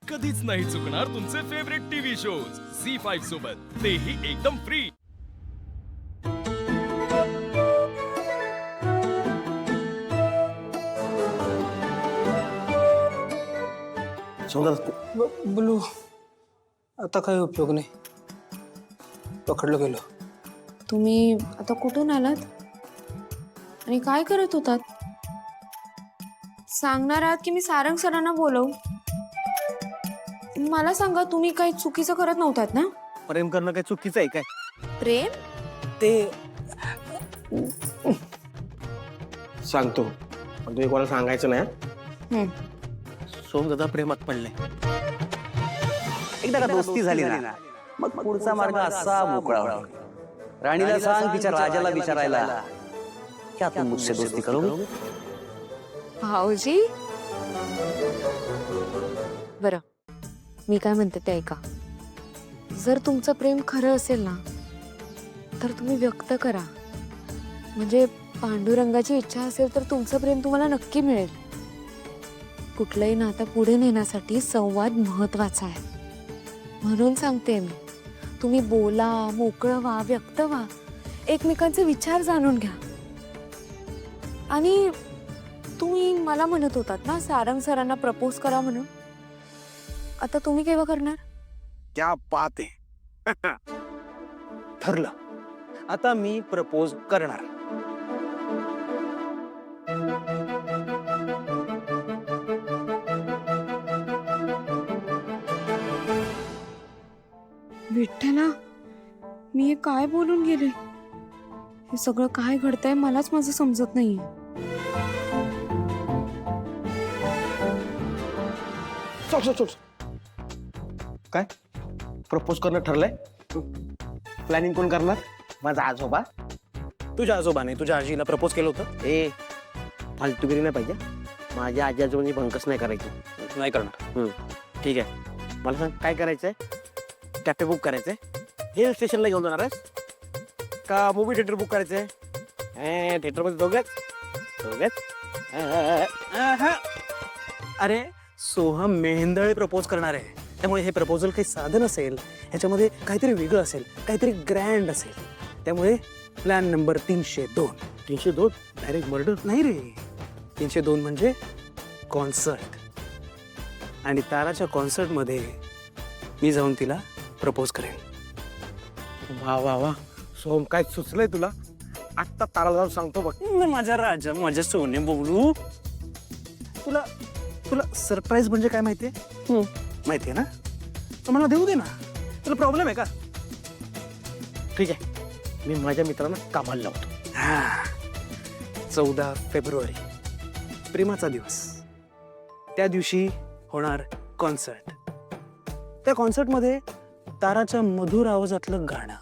कधीच नाही चुकणार तुमचे फेवरेट टीव्ही शोज झी5 सोबत, तेही एकदम फ्री। ब्लू आता काही उपयोग नाही, पकडलं गेलो। तुम्ही आता कुठून आलात आणि काय करत होतात? सांगणार आहात की मी सारंग सरांना बोलवू? मला सांगा, तुम्ही काही चुकीचं करत नव्हतात ना? प्रेम करणं काही चुकीचं आहे काय? प्रेम? ते सांगतो, पण तुम्ही कोणाला सांगायचं नाही। सोम दादा प्रेमात पडले। एकदा का दोस्ती झाली ना, मग पुढचा मार्ग असा मोकळा होईल। राणीला सांग तिच्या राजाला विचारायला, क्या तुम मुझसे दोस्ती करोगे? भाऊजी, बरं, मी काय म्हणते ते ऐका। जर तुमचं प्रेम खरं असेल ना, तर तुम्ही व्यक्त करा। म्हणजे पांडुरंगाची इच्छा असेल तर तुमचं प्रेम तुम्हाला नक्की मिळेल। कुठलंही नातं पुढे नेण्यासाठी संवाद महत्वाचा आहे, म्हणून सांगते मी। तुम्ही बोला, मोकळं व्हा, व्यक्त व्हा, एकमेकांचे विचार जाणून घ्या। आणि तुम्ही मला म्हणत होतात ना सारंग सरांना प्रपोज करा म्हणून, आता तुम्ही केव्हा करणार? क्या बात आहे। ठरलं, आता मी प्रपोज करणार। विठ्ठला, मी हे काय बोलून गेले? हे सगळं काय घडतंय मलाच माझं समजत नाहीये। काय प्रपोज करणं ठरलंय? प्लॅनिंग कोण करणार? माझा आजोबा। तुझ्या आजोबाने तुझ्या आजीला प्रपोज केलं होतं? ए फालतूगिरी नाही पाहिजे, माझ्या आजी आजोबांची भंकस नाही करायची। नाही करणार। ठीक आहे, मला सांग काय करायचंय? कॅफे बुक करायचंय? हिल स्टेशनला घेऊन जाणार आहेस का मूवी थिएटर बुक करायचंय? थिएटरमध्ये दोघेच? अरे सोहम मेहेंदळे प्रपोज करणार आहे, त्यामुळे हे प्रपोजल काही साधन असेल, ह्याच्यामध्ये काहीतरी वेगळं असेल, काहीतरी ग्रँड असेल। त्यामुळे प्लॅन नंबर 302। 302? Direct murder? नाही रे, 302 म्हणजे कॉन्सर्ट। आणि ताराच्या कॉन्सर्टमध्ये मी जाऊन तिला प्रपोज करेन। वा वा वा, सोहम काय सुचलंय तुला? आत्ता ताराला जाऊन सांगतो बघ। माझा राजा, माझ्या सोने बोलू, तुला तुला सरप्राईज म्हणजे काय माहितीये? माहितीये ना? तर मला देऊ दे ना, तुला प्रॉब्लेम आहे का? ठीक आहे, मी माझ्या मित्रांना कामाला लावतो। 14 फेब्रुवारी प्रेमाचा दिवस, त्या दिवशी होणार कॉन्सर्ट। त्या कॉन्सर्टमध्ये ताराच्या मधुर आवाजातलं गाणं,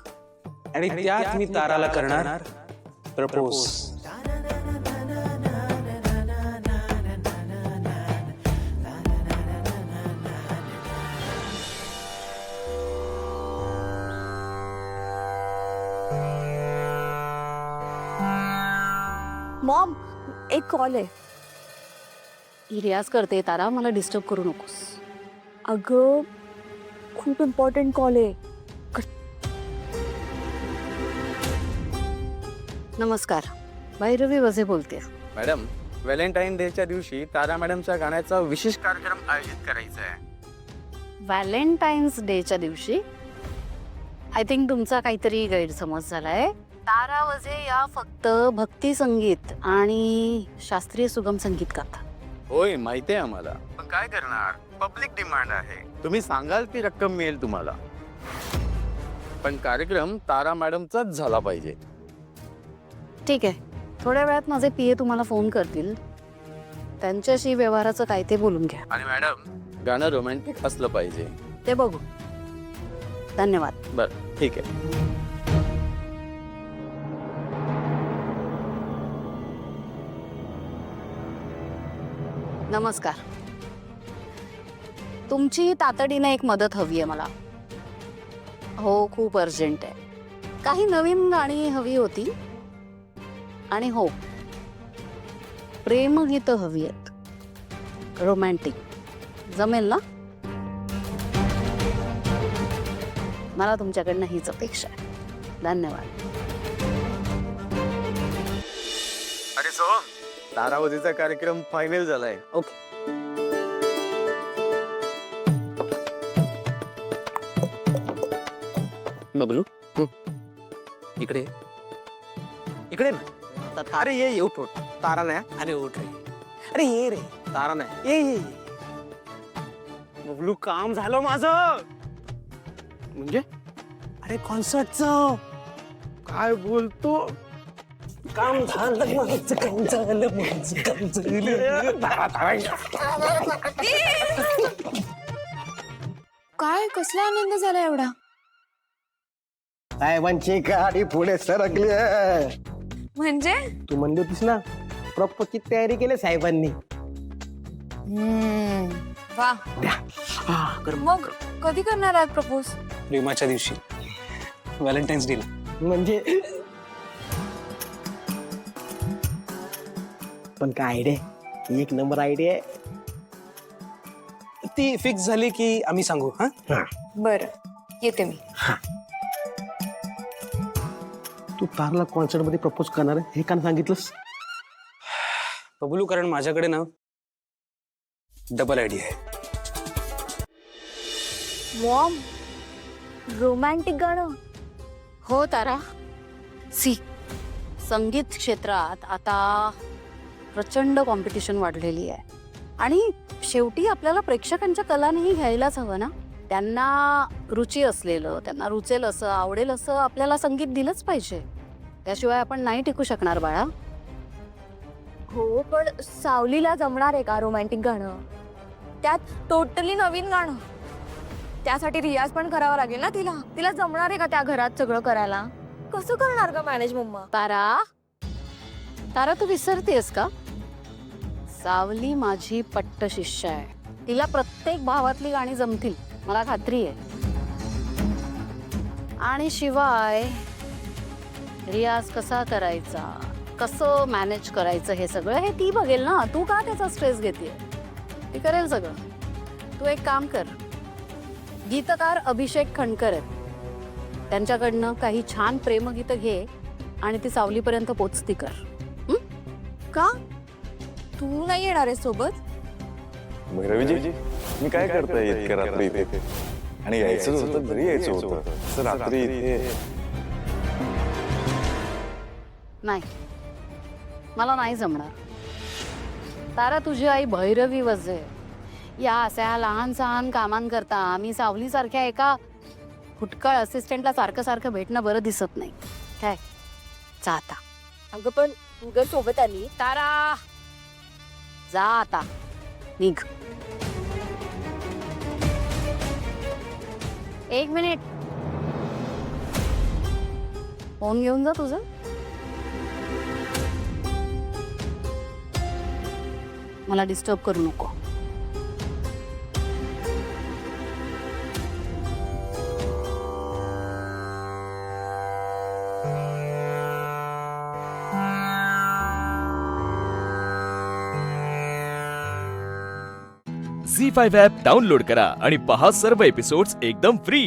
आणि त्यात मी ताराला करणार प्रपोज। मॉम, एक कॉल आहे। रियाज करते तारा, मला डिस्टर्ब करू नकोस। अगं खूप इम्पॉर्टंट कॉल आहे। नमस्कार, भैरवी वजे बोलते। मॅडम, व्हॅलेंटाईन डेच्या दिवशी तारा मॅडमच्या गाण्याचा विशेष कार्यक्रम आयोजित करायचा आहे। व्हॅलेंटाईन्स डेच्या दिवशी? आय थिंक तुमचा काहीतरी गैरसमज झालाय। तारा वजे या फक्त भक्ती संगीत आणि शास्त्रीय सुगम संगीत गातात। होय, माहिती आहे आम्हाला, पण काय करणार, पब्लिक डिमांड आहे। तुम्ही सांगाल ती रक्कम मिळेल तुम्हाला, पण कार्यक्रम तारा मॅडमचाच झाला पाहिजे। ठीक आहे, थोड्या वेळात माझे पीए तुम्हाला फोन करतील, त्यांच्याशी व्यवहाराचं काय ते बोलून घ्या। आणि मॅडम, गाणं रोमॅन्टिक असलं पाहिजे। ते बघू। धन्यवाद। बरं, ठीक आहे। नमस्कार, तुमची तातडीने एक मदत हवी आहे मला। हो, खूप अर्जंट आहे। काही नवीन गाणी हवी होती, आणि हो, प्रेमगीतं हवी आहेत, रोमॅन्टिक। जमेल ना? मला तुमच्याकडनं हीच अपेक्षा आहे. धन्यवाद. अरे सोहम, तारावतीचा कार्यक्रम फायनल झालाय. ओके. बबलू इकडे ये. इकडे ना. अरे ये उठ उठ. तारा नाही. अरे उठ रे. अरे ये रे. तारा नाही. ये. बबलू काम झालं माझं. म्हणजे अरे कॉन्सर्टचं काय बोलतो? काम झालं माझं. काम झालं माझं. काम झालं. काय कसला आनंद झाला एवढा? साहेबांची गाडी पुढे सरकली. म्हणजे तू म्हणली होतीस ना प्रॉपरची तयारी केली साहेबांनी. वा. मग कधी करणार आहात प्रपोज? प्रेमाच्या दिवशी व्हॅलेंटाईन्स डे. म्हणजे पण काय आयडिया, एक नंबर आयडिया आहे. ती फिक्स झाली की आम्ही सांगू. हा बरं येते मी. तू तारला कॉन्सर्ट मध्ये प्रपोज करणार आहे हे का सांगितलंस? बबलू कारण माझ्याकडे ना डबल आयडिया आहे. मॉम रोमॅन्टिक गाणं. हो तारा, सी संगीत क्षेत्रात आता प्रचंड कॉम्पिटिशन वाढलेली आहे आणि शेवटी आपल्याला प्रेक्षकांच्या कलानेही घ्यायलाच हवं ना. त्यांना रुची असलेलं, त्यांना रुचेल असं, आवडेल असं आपल्याला संगीत दिलंच पाहिजे. त्याशिवाय आपण नाही टिकू शकणार बाळा. हो पण सावलीला जमणार आहे का रोमॅन्टिक गाणं? त्यात टोटली नवीन गाणं. त्यासाठी रियाज पण करावा लागेल ना तिला. तिला जमणार आहे का त्या घरात सगळं करायला? कसं करणार का मॅनेज मम्मा? तारा, तारा तू विसरतेस का? सावली माझी पट्ट शिष्य आहे. तिला प्रत्येक भावातली गाणी जमतील, मला खात्री आहे. आणि शिवाय रियाज कसा करायचा, कसं मॅनेज करायचं हे सगळं हे ती बघेल ना. तू का त्याचा स्ट्रेस घेतेय? ती करेल सगळं. तू एक काम कर, गीतकार अभिषेक खंडकर आहेत, त्यांच्याकडनं काही छान प्रेमगीतं घे आणि ती सावलीपर्यंत पोचती कर. का तू नाही येणार आहे सोबत? भैरवीजी, मी काय करतोय इतक्या रात्री इथे? आणि यायचंच होतं, घरी यायचं होतं. असं रात्री इथे नाही, मला नाही जमणार. तारा, तुझी आई भैरवी वजे या अशा लहान सहान कामांकरता आम्ही सावलीसारख्या एका फुटकळ असिस्टंटला सारखं सारखं भेटणं बरं दिसत नाही. काय जा आता. अगं पण तू जर सोबत आली. तारा जा आता, निघ. एक मिनिट, फोन घेऊन जा तुझं. मला डिस्टर्ब करू नको. झी5 ॲप डाउनलोड करा आणि पहा सर्व एपिसोड्स एकदम फ्री.